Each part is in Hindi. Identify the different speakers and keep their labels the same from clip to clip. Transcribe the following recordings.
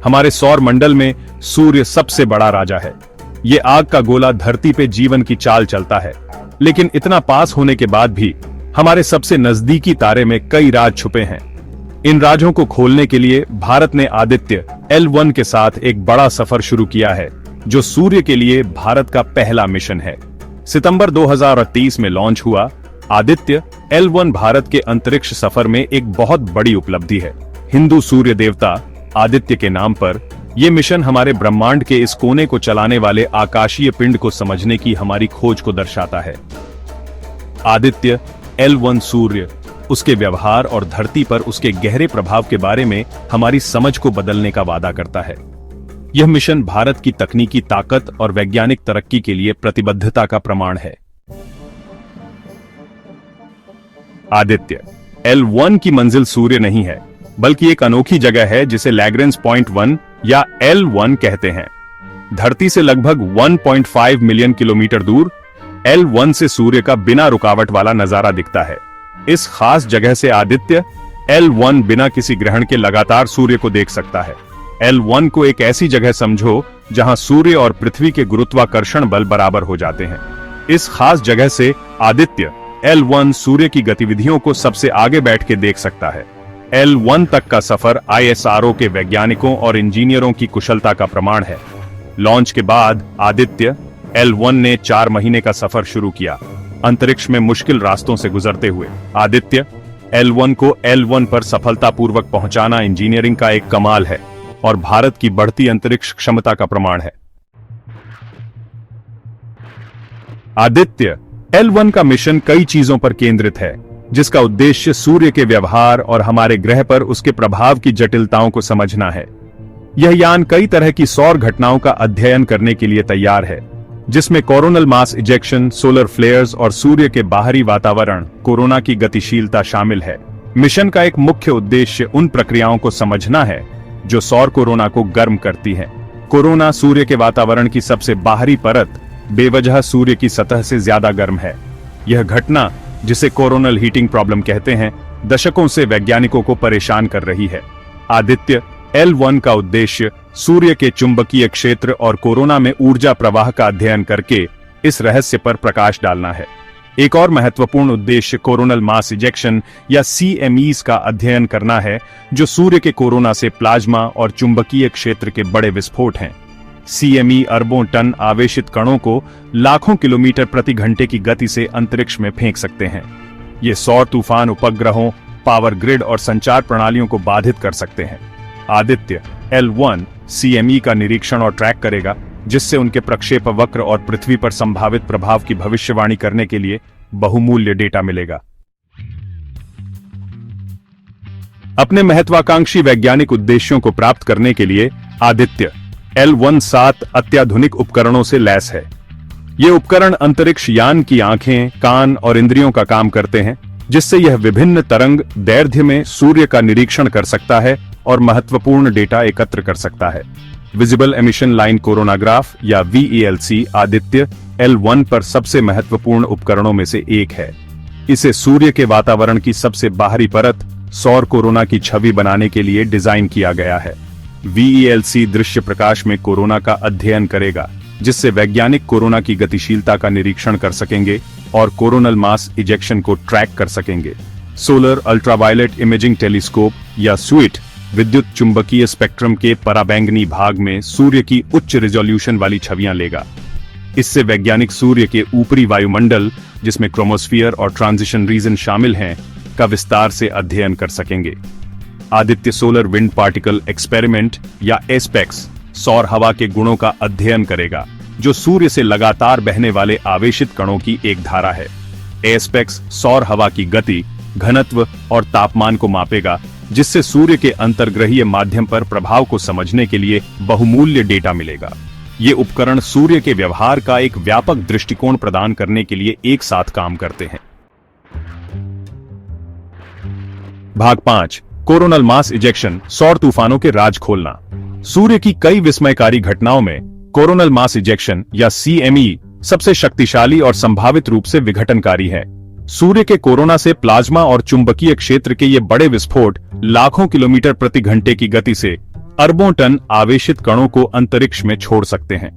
Speaker 1: हमारे सौर मंडल में सूर्य सबसे बड़ा राजा है। ये आग का गोला धरती पे जीवन की चाल चलता है, लेकिन इतना पास होने के बाद भी हमारे सबसे नजदीकी तारे में कई राज छुपे हैं। इन राजों को खोलने के लिए भारत ने आदित्य L1 के साथ एक बड़ा सफर शुरू किया है, जो सूर्य के लिए भारत का पहला मिशन है। सितंबर 2030 में लॉन्च हुआ आदित्य L1 भारत के अंतरिक्ष सफर में एक बहुत बड़ी उपलब्धि है। हिंदू सूर्य देवता आदित्य के नाम पर यह मिशन हमारे ब्रह्मांड के इस कोने को चलाने वाले आकाशीय पिंड को समझने की हमारी खोज को दर्शाता है। आदित्य L1 सूर्य, उसके व्यवहार और धरती पर उसके गहरे प्रभाव के बारे में हमारी समझ को बदलने का वादा करता है। यह मिशन भारत की तकनीकी ताकत और वैज्ञानिक तरक्की के लिए प्रतिबद्धता का प्रमाण है। आदित्य L1 की मंजिल सूर्य नहीं है, बल्कि एक अनोखी जगह है जिसे लैग्रेंज पॉइंट 1 या L1 कहते हैं। धरती से लगभग 1.5 मिलियन किलोमीटर दूर L1 से सूर्य का बिना रुकावट वाला नजारा दिखता है। इस खास जगह से आदित्य L1 बिना किसी ग्रहण के लगातार सूर्य को देख सकता है। L1 को एक ऐसी जगह समझो जहां सूर्य और पृथ्वी के गुरुत्वाकर्षण बल बराबर हो जाते हैं। इस खास जगह से आदित्य L1 सूर्य की गतिविधियों को सबसे आगे बैठ के देख सकता है। L1 तक का सफर ISRO के वैज्ञानिकों और इंजीनियरों की कुशलता का प्रमाण है। लॉन्च के बाद आदित्य L1 ने 4 महीने का सफर शुरू किया, अंतरिक्ष में मुश्किल रास्तों से गुजरते हुए। आदित्य L1 को L1 पर सफलतापूर्वक पहुंचाना इंजीनियरिंग का एक कमाल है और भारत की बढ़ती अंतरिक्ष क्षमता का प्रमाण है। आदित्य L1 का मिशन कई चीजों पर केंद्रित है, जिसका उद्देश्य सूर्य के व्यवहार और हमारे ग्रह पर उसके प्रभाव की जटिलताओं को समझना है। यह यान कई तरह की सौर घटनाओं का अध्ययन करने के लिए तैयार है, जिसमें coronal mass ejection, solar flares और सूर्य के बाहरी वातावरण कोरोना की गतिशीलता शामिल है। मिशन का एक मुख्य उद्देश्य उन प्रक्रियाओं को समझना है जो सौर कोरोना को गर्म करती हैं। कोरोना सूर्य के वातावरण की सबसे बाहरी परत बेवजह सूर्य की सतह से ज्यादा गर्म है। यह घटना, जिसे कोरोनल हीटिंग प्रॉब्लम कहते हैं, दशकों से वैज्ञानिकों को परेशान कर रही है। आदित्य L1 का उद्देश्य सूर्य के चुंबकीय क्षेत्र और कोरोना में ऊर्जा प्रवाह का अध्ययन करके इस रहस्य पर प्रकाश डालना है। एक और महत्वपूर्ण उद्देश्य कोरोनल मास इजेक्शन या CMEs का अध्ययन करना है, जो सूर्य के कोरोना से प्लाज्मा और चुंबकीय क्षेत्र के बड़े विस्फोट हैं। CME अरबों टन आवेशित कणों को लाखों किलोमीटर प्रति घंटे की गति से अंतरिक्ष में फेंक सकते हैं। ये सौर तूफान उपग्रहों, पावर ग्रिड और संचार प्रणालियों को बाधित कर सकते हैं। आदित्य L1 CME का निरीक्षण और ट्रैक करेगा, जिससे उनके प्रक्षेप वक्र और पृथ्वी पर संभावित प्रभाव की भविष्यवाणी करने के लिए बहुमूल्य डेटा मिलेगा। अपने महत्वाकांक्षी वैज्ञानिक उद्देश्यों को प्राप्त करने के लिए आदित्य L1 7 अत्याधुनिक उपकरणों से लैस है। ये उपकरण अंतरिक्ष यान की आंखें, कान और इंद्रियों का काम करते हैं, जिससे यह विभिन्न तरंग दैर्ध्य में सूर्य का निरीक्षण कर सकता है और महत्वपूर्ण डेटा एकत्र कर सकता है। विजिबल एमिशन लाइन कोरोनाग्राफ या VELC आदित्य L1 पर सबसे महत्वपूर्ण उपकरणों में से एक है। इसे सूर्य के वातावरण की सबसे बाहरी परत सौर कोरोना की छवि बनाने के लिए डिजाइन किया गया है। VELC दृश्य प्रकाश में कोरोना का अध्ययन करेगा, जिससे वैज्ञानिक कोरोना की गतिशीलता का निरीक्षण कर सकेंगे और कोरोनल मास इजेक्शन को ट्रैक कर सकेंगे। सोलर अल्ट्रावायलेट इमेजिंग टेलीस्कोप या स्वीट विद्युत चुंबकीय स्पेक्ट्रम के पराबैंगनी भाग में सूर्य की उच्च रिजोल्यूशन वाली छवियां लेगा। इससे वैज्ञानिक सूर्य के ऊपरी वायुमंडल, जिसमें क्रोमोस्फियर और ट्रांजिशन रीजन शामिल हैं, का विस्तार से अध्ययन कर सकेंगे। Aditya solar wind particle experiment या एस्पेक्स सौर हवा के गुणों का अध्ययन करेगा, जो सूर्य से लगातार बहने वाले आवेशित कणों की एक धारा है। एस्पेक्स सौर हवा की गति, घनत्व और तापमान को मापेगा, जिससे सूर्य के अंतर्ग्रहीय माध्यम पर प्रभाव को समझने के लिए बहुमूल्य डेटा मिलेगा। ये उपकरण सूर्य के व्यवहार का एक व्यापक दृष्टिकोण प्रदान करने के लिए एक साथ काम करते हैं। भाग 5 कोरोनल मास इजेक्शन, सौर तूफानों के राज खोलना। सूर्य की कई विस्मयकारी घटनाओं में कोरोनल मास इजेक्शन या CME सबसे शक्तिशाली और संभावित रूप से विघटनकारी है। सूर्य के कोरोना से प्लाज्मा और चुंबकीय क्षेत्र के ये बड़े विस्फोट लाखों किलोमीटर प्रति घंटे की गति से अरबों टन आवेशित कणों को अंतरिक्ष में छोड़ सकते हैं।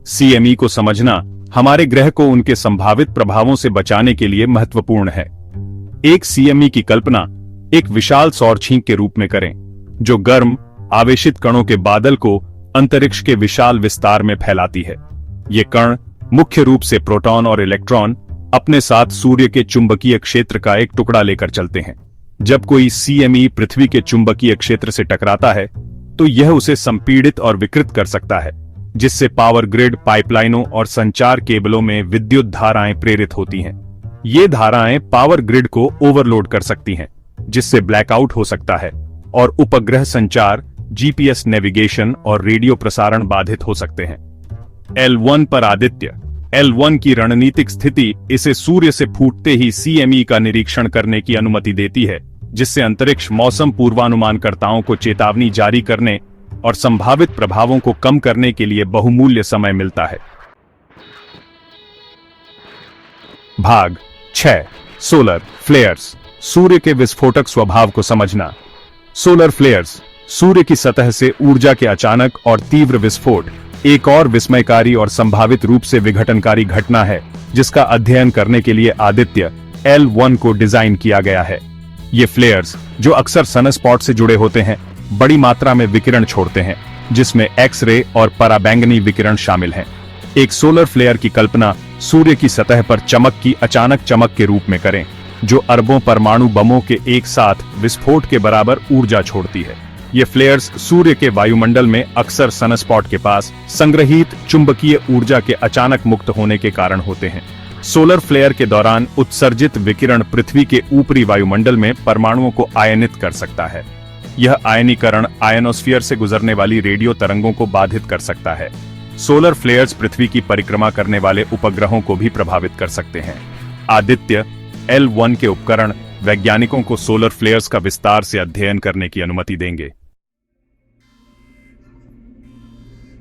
Speaker 1: सीएमई को समझना हमारे ग्रह को उनके संभावित प्रभावों से बचाने के लिए महत्वपूर्ण है। एक सीएमई की कल्पना एक विशाल सौर छींक के रूप में करें, जो गर्म आवेशित कणों के बादल को अंतरिक्ष के विशाल विस्तार में फैलाती है। ये कण, मुख्य रूप से प्रोटॉन और इलेक्ट्रॉन, अपने साथ सूर्य के चुंबकीय क्षेत्र का एक टुकड़ा लेकर चलते हैं। जब कोई सीएमई पृथ्वी के चुंबकीय क्षेत्र से टकराता है तो यह उसे संपीड़ित और विकृत कर सकता है, जिससे पावर ग्रिड, पाइपलाइनों और संचार केबलों में विद्युत धाराएं प्रेरित होती हैं। ये धाराएं पावर ग्रिड को ओवरलोड कर सकती हैं, जिससे ब्लैकआउट हो सकता है और उपग्रह संचार, जीपीएस नेविगेशन और रेडियो प्रसारण बाधित हो सकते हैं। L1 पर आदित्य। L1 की रणनीतिक स्थिति इसे सूर्य से फूटते ही सीएमई का निरीक्षण करने की अनुमति देती है, जिससे अंतरिक्ष मौसम पूर्वानुमानकर्ताओं को चेतावनी जारी करने और संभावित प्रभावों को कम करने के लिए बहुमूल्य समय मिलता है। भाग 6। Solar flares. सूर्य के विस्फोटक स्वभाव को समझना। सोलर फ्लेयर्स सूर्य की सतह से ऊर्जा के अचानक और तीव्र विस्फोट एक और विस्मयकारी और संभावित रूप से विघटनकारी घटना है, जिसका अध्ययन करने के लिए आदित्य L1 को डिजाइन किया गया है। ये फ्लेयर्स, जो अक्सर सनस्पॉट से जुड़े होते हैं, बड़ी मात्रा में विकिरण छोड़ते हैं, जिसमें एक्स-रे और पराबैंगनी विकिरण शामिल हैं। एक सोलर फ्लेयर की कल्पना सूर्य की सतह पर चमक की अचानक चमक के रूप में करें, जो अरबों परमाणु बमों के एक साथ विस्फोट के बराबर ऊर्जा छोड़ती है। ये फ्लेयर्स सूर्य के वायुमंडल में अक्सर सनस्पॉट के पास संग्रहीत चुंबकीय ऊर्जा के अचानक मुक्त होने के कारण होते हैं। सोलर फ्लेयर के दौरान उत्सर्जित विकिरण पृथ्वी के ऊपरी वायुमंडल में परमाणुओं को आयनित कर सकता है। यह आयनीकरण आयनोस्फीयर से गुजरने वाली रेडियो तरंगों को बाधित कर सकता है। सोलर फ्लेयर्स पृथ्वी की परिक्रमा करने वाले उपग्रहों को भी प्रभावित कर सकते हैं। आदित्य L1 के उपकरण वैज्ञानिकों को सोलर फ्लेयर्स का विस्तार से अध्ययन करने की अनुमति देंगे।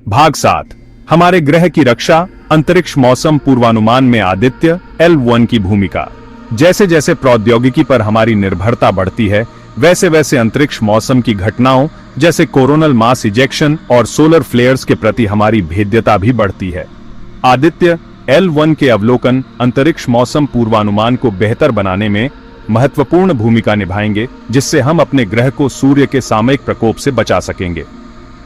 Speaker 1: भाग 7। हमारे ग्रह की रक्षा, अंतरिक्ष मौसम पूर्वानुमान में आदित्य L1 की भूमिका। जैसे जैसे प्रौद्योगिकी पर हमारी निर्भरता बढ़ती है, वैसे वैसे अंतरिक्ष मौसम की घटनाओं जैसे कोरोनल मास इजेक्शन और सोलर फ्लेयर्स के प्रति हमारी भेद्यता भी बढ़ती है। आदित्य L1 के अवलोकन अंतरिक्ष मौसम पूर्वानुमान को बेहतर बनाने में महत्वपूर्ण भूमिका निभाएंगे, जिससे हम अपने ग्रह को सूर्य के सामयिक प्रकोप से बचा सकेंगे।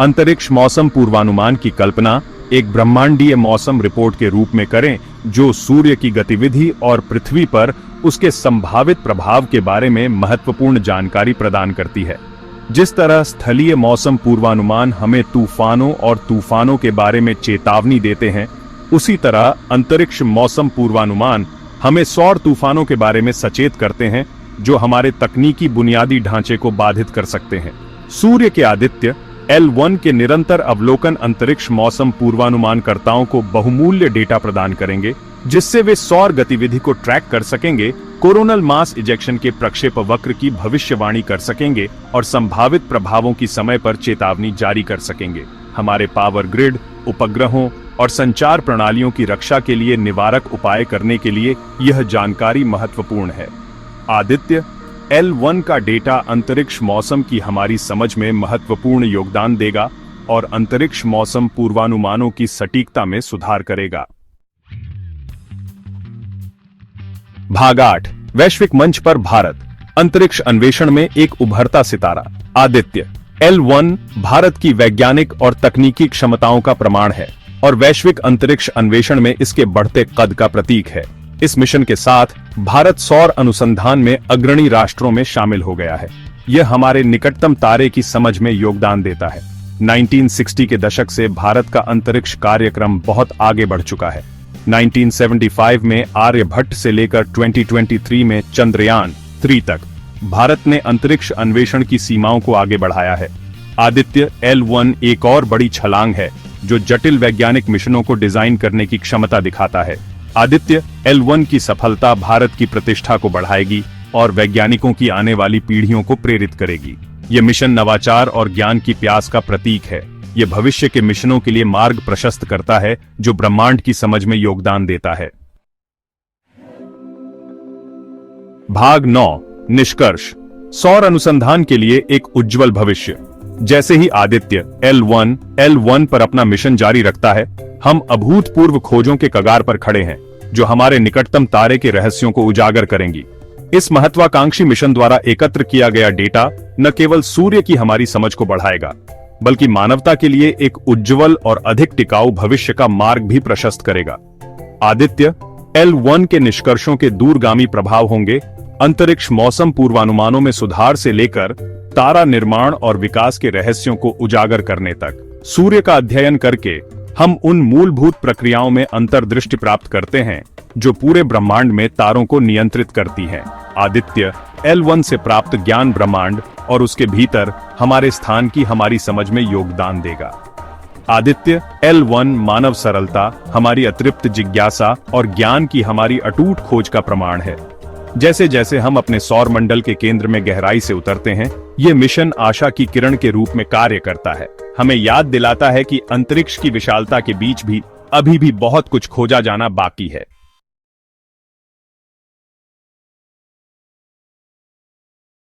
Speaker 1: अंतरिक्ष मौसम पूर्वानुमान की कल्पना एक ब्रह्मांडीय मौसम रिपोर्ट के रूप में करें, जो सूर्य की गतिविधि और पृथ्वी पर उसके संभावित प्रभाव के बारे में महत्वपूर्ण जानकारी प्रदान करती है। जिस तरह स्थलीय मौसम पूर्वानुमान हमें तूफानों और तूफानों के बारे में चेतावनी देते हैं, उसी तरह अंतरिक्ष मौसम पूर्वानुमान हमें सौर तूफानों के बारे में सचेत करते हैं, जो हमारे तकनीकी बुनियादी ढांचे को बाधित कर सकते हैं। सूर्य के आदित्य L1 के निरंतर अवलोकन अंतरिक्ष मौसम पूर्वानुमानकर्ताओं को बहुमूल्य डेटा प्रदान करेंगे, जिससे वे सौर गतिविधि को ट्रैक कर सकेंगे, कोरोनल मास इजेक्शन के प्रक्षेप वक्र की भविष्यवाणी कर सकेंगे और संभावित प्रभावों की समय पर चेतावनी जारी कर सकेंगे। हमारे पावर ग्रिड, उपग्रहों और संचार प्रणालियों की रक्षा के लिए निवारक उपाय करने के लिए यह जानकारी महत्वपूर्ण है। आदित्य L1 का डेटा अंतरिक्ष मौसम की हमारी समझ में महत्वपूर्ण योगदान देगा और अंतरिक्ष मौसम पूर्वानुमानों की सटीकता में सुधार करेगा। भाग 8। वैश्विक मंच पर भारत, अंतरिक्ष अन्वेषण में एक उभरता सितारा। आदित्य L1 भारत की वैज्ञानिक और तकनीकी क्षमताओं का प्रमाण है और वैश्विक अंतरिक्ष अन्वेषण में इसके बढ़ते कद का प्रतीक है। इस मिशन के साथ भारत सौर अनुसंधान में अग्रणी राष्ट्रों में शामिल हो गया है। यह हमारे निकटतम तारे की समझ में योगदान देता है। 1960 के दशक से भारत का अंतरिक्ष कार्यक्रम बहुत आगे बढ़ चुका है। 1975 में आर्यभट्ट से लेकर 2023 में चंद्रयान 3 तक भारत ने अंतरिक्ष अन्वेषण की सीमाओं को आगे बढ़ाया है। आदित्य L1 एक और बड़ी छलांग है, जो जटिल वैज्ञानिक मिशनों को डिजाइन करने की क्षमता दिखाता है। आदित्य L1 की सफलता भारत की प्रतिष्ठा को बढ़ाएगी और वैज्ञानिकों की आने वाली पीढ़ियों को प्रेरित करेगी। यह मिशन नवाचार और ज्ञान की प्यास का प्रतीक है। यह भविष्य के मिशनों के लिए मार्ग प्रशस्त करता है, जो ब्रह्मांड की समझ में योगदान देता है। भाग 9। निष्कर्ष। सौर अनुसंधान के लिए एक उज्जवल भविष्य। जैसे ही आदित्य L1 पर अपना मिशन जारी रखता है, हम अभूतपूर्व खोजों के कगार पर खड़े हैं, जो हमारे निकटतम तारे के रहस्यों को उजागर करेंगी। इस महत्वाकांक्षी मिशन द्वारा एकत्र किया गया डेटा न केवल सूर्य की हमारी समझ को बढ़ाएगा, बल्कि मानवता के लिए एक उज्जवल और अधिक टिकाऊ भविष्य का मार्ग भी प्रशस्त करेगा। आदित्य L1 के निष्कर्षों के दूरगामी प्रभाव होंगे अंतरिक्ष मौसम पूर्वानुमानों में सुधार से लेकर तारा निर्माण और विकास के रहस्यों को उजागर करने तक। सूर्य का अध्ययन करके हम उन मूलभूत प्रक्रियाओं में अंतर्दृष्टि प्राप्त करते हैं जो पूरे ब्रह्मांड में तारों को नियंत्रित करती हैं। आदित्य L1 से प्राप्त ज्ञान ब्रह्मांड और उसके भीतर हमारे स्थान की हमारी समझ में योगदान देगा। आदित्य L1 मानव सरलता, हमारी अतृप्त जिज्ञासा और ज्ञान की हमारी अटूट खोज का प्रमाण है। जैसे जैसे हम अपने सौर मंडल के केंद्र में गहराई से उतरते हैं, ये मिशन आशा की किरण के रूप में कार्य करता है, हमें याद दिलाता है कि अंतरिक्ष की विशालता के बीच भी अभी भी बहुत कुछ खोजा जाना बाकी है।